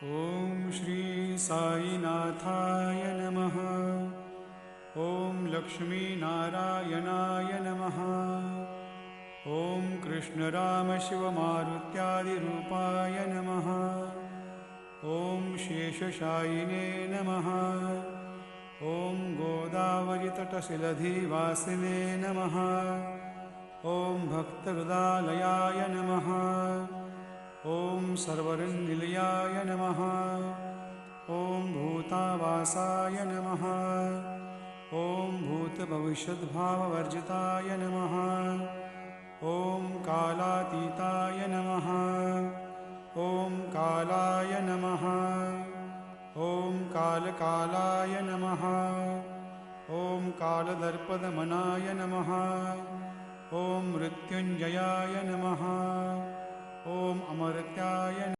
ॐ श्री साईनाथाय नमः। ॐ लक्ष्मीनारायणाय नमः। ॐ कृष्णरामशिवमारुत्यादिरूपाय नमः। ॐ शेषशायिने नमः। ॐ गोदावरीतटशिलधिवासिने नमः। ॐ भक्तहृदालयाय नमः। ॐ सर्वरन्निलयाय नमः। ॐ भूतावासाय नमः। ॐ भूतभविष्यद्भाववर्जिताय नमः। ॐ कालातीताय नमः। ॐ कालाय नमः। ॐ कालकालाय नमः। ॐ कालदर्पदमनाय नमः। ॐ मृत्युञ्जयाय नमः। ॐ अमर्त्याय